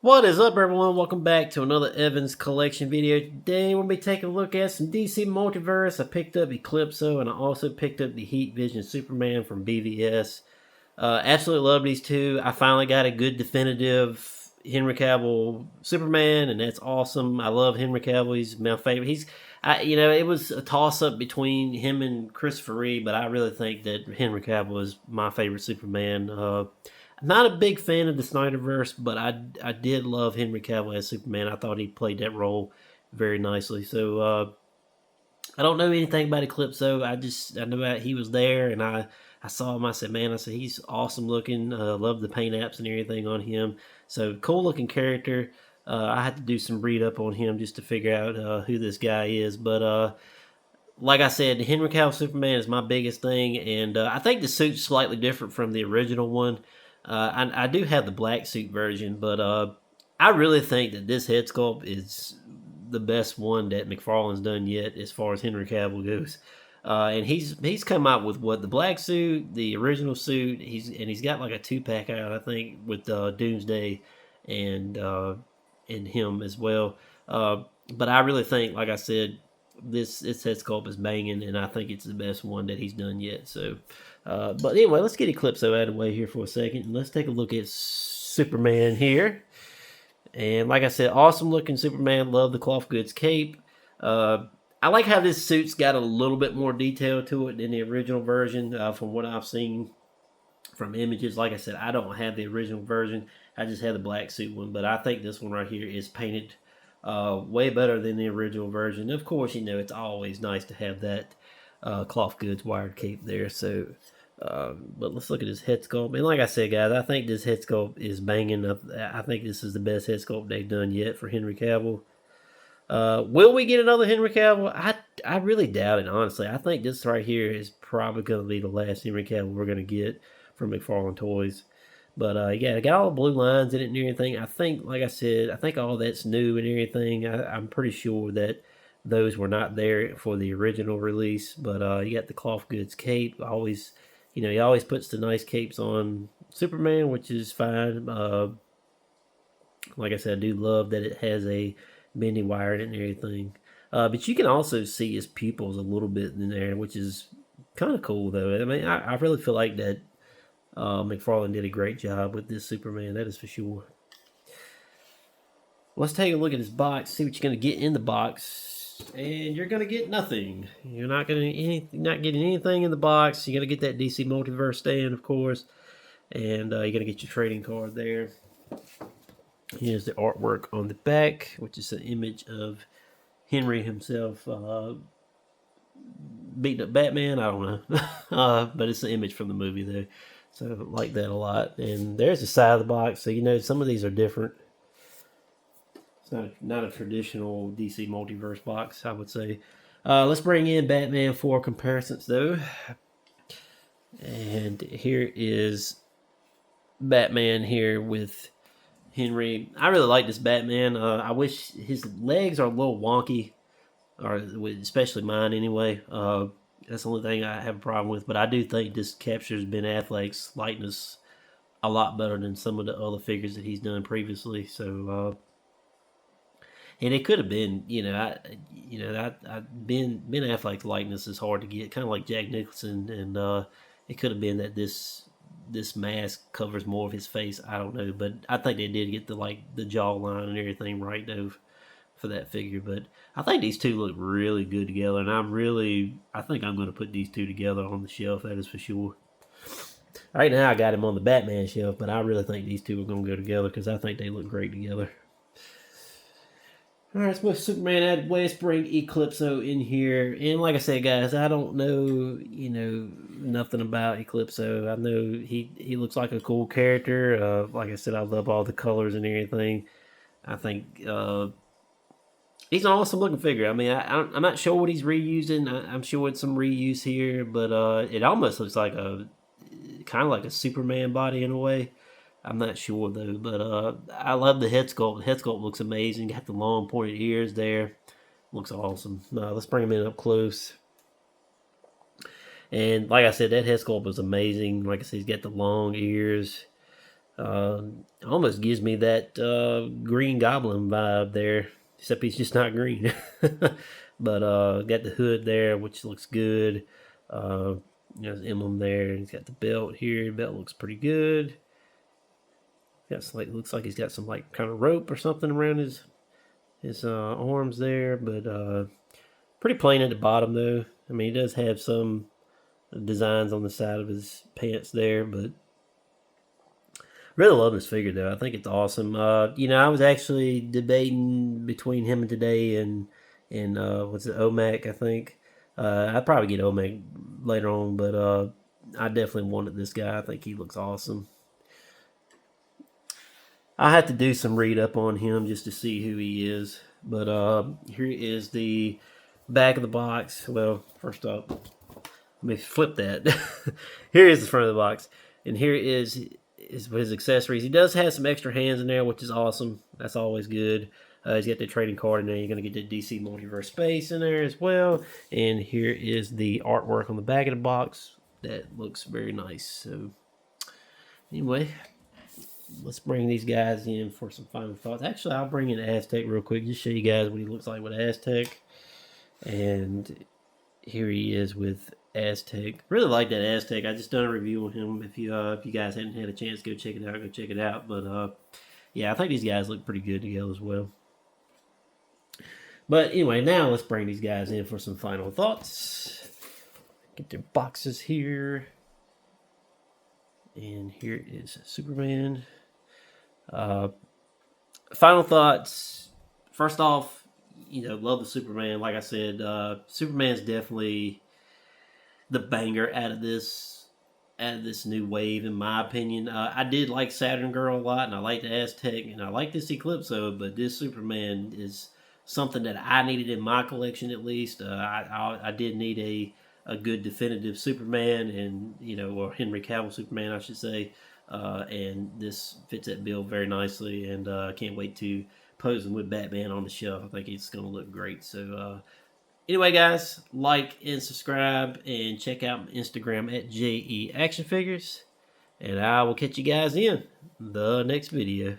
What is up, everyone? Welcome back to another Evans collection video. Today we'll be taking a look at some DC Multiverse. I picked up Eclipso and I also picked up the Heat Vision Superman from BVS. Absolutely love these two. I finally got a good definitive Henry Cavill Superman, and that's awesome. I love Henry Cavill. He's my favorite. It was a toss up between him and Christopher Reeve, but I really think that Henry Cavill is my favorite Superman. I'm not a big fan of the Snyderverse, but I did love Henry Cavill as Superman. I thought he played that role very nicely. So I don't know anything about Eclipso. I knew that he was there, and I saw him. I said, he's awesome looking. Love the paint apps and everything on him. So cool looking character. I had to do some read up on him just to figure out who this guy is. But like I said, Henry Cavill Superman is my biggest thing, and I think the suit's slightly different from the original one. I do have the black suit version, but I really think that this head sculpt is the best one that McFarlane's done yet as far as Henry Cavill goes. And he's come out with the black suit, the original suit. He's got like a 2-pack out, I think, with Doomsday and him as well. But I really think, like I said, this head sculpt is banging, and I think it's the best one that he's done yet. So, but anyway, let's get Eclipso out of the way here for a second, and let's take a look at Superman here. And like I said, awesome looking Superman. Love the cloth goods cape. I like how this suit's got a little bit more detail to it than the original version. From what I've seen from images, like I said, I don't have the original version. I just have the black suit one, but I think this one right here is painted way better than the original version. Of course, it's always nice to have that cloth goods wired cape there. So, but let's look at his head sculpt. And like I said, guys, I think this head sculpt is banging. I think this is the best head sculpt they've done yet for Henry Cavill. Will we get another Henry Cavill? I really doubt it, honestly. I think this right here is probably going to be the last Henry Cavill we're going to get from McFarlane Toys. But yeah, I got all the blue lines in it and everything. I think, like I said, I think all that's new and everything. I'm pretty sure that those were not there for the original release. But you got the cloth goods cape. He always puts the nice capes on Superman, which is fine. Like I said, I do love that it has a bendy wire in it and everything. But you can also see his pupils a little bit in there, which is kind of cool, though. I mean, I really feel like that McFarlane did a great job with this Superman, that is for sure. Let's take a look at his box, see what you're going to get in the box. And you're going to get nothing. You're not getting anything in the box. You're going to get that DC Multiverse stand, of course. And you're going to get your trading card there. Here's the artwork on the back, which is an image of Henry himself beating up Batman. I don't know. But it's an image from the movie, though. So I like that a lot. And there's the side of the box. So, some of these are different. It's not a traditional DC Multiverse box, I would say. Let's bring in Batman for comparisons, though. And here is Batman here with Henry. I really like this Batman. I wish his legs are a little wonky, or especially mine anyway. That's the only thing I have a problem with. But I do think this captures Ben Affleck's likeness a lot better than some of the other figures that he's done previously. So, and it could have been, Ben Affleck's likeness is hard to get, kind of like Jack Nicholson, and it could have been that this mask covers more of his face. I don't know, but I think they did get the jawline and everything right though for that figure. But I think these two look really good together, and I think I'm going to put these two together on the shelf. That is for sure. Right now, I got him on the Batman shelf, but I really think these two are going to go together because I think they look great together. All right, let's move Superman out of the way. Let's bring Eclipso in here. And like I said, guys, I don't know, nothing about Eclipso. I know he looks like a cool character. Like I said, I love all the colors and everything. I think he's an awesome looking figure. I mean, I'm not sure what he's reusing. I'm sure it's some reuse here, but it almost looks like kind of like a Superman body in a way. I'm not sure though, but I love the head sculpt. The head sculpt looks amazing. Got the long pointed ears there. Looks awesome. Let's bring him in up close. And like I said, that head sculpt was amazing. Like I said, he's got the long ears. Almost gives me that Green Goblin vibe there, except he's just not green. But got the hood there, which looks good. There's emblem there. He's got the belt here. The belt looks pretty good. Got like, looks like he's got some like kind of rope or something around his arms there, but pretty plain at the bottom though. I mean, he does have some designs on the side of his pants there, but really love this figure though. I think it's awesome. I was actually debating between him and today and what's it, Omac, I think. I'd probably get Omac later on, but I definitely wanted this guy. I think he looks awesome. I had to do some read up on him just to see who he is. But here is the back of the box. Well, first off, let me flip that. Here is the front of the box, and here is his accessories. He does have some extra hands in there, which is awesome. That's always good. He's got the trading card in there. You're going to get the DC Multiverse space in there as well. And here is the artwork on the back of the box. That looks very nice. So, anyway, let's bring these guys in for some final thoughts. Actually, I'll bring in Aztec real quick. Just show you guys what he looks like with Aztec. And here he is with Aztec. Really like that Aztec. I just done a review on him. If you guys hadn't had a chance, go check it out. Go check it out. But yeah, I think these guys look pretty good together as well. But anyway, now let's bring these guys in for some final thoughts. Get their boxes here. And here is Superman. Final thoughts. First off, love the Superman. Like I said, Superman's definitely the banger out of this new wave, in my opinion. I did like Saturn Girl a lot, and I like the Aztec, and I like this Eclipso, but this Superman is something that I needed in my collection at least. I did need a good definitive Superman, and or Henry Cavill Superman, I should say. And this fits that bill very nicely, and I can't wait to pose him with Batman on the shelf. I think it's going to look great. So anyway, guys, like and subscribe, and check out my Instagram at JE Action Figures, and I will catch you guys in the next video.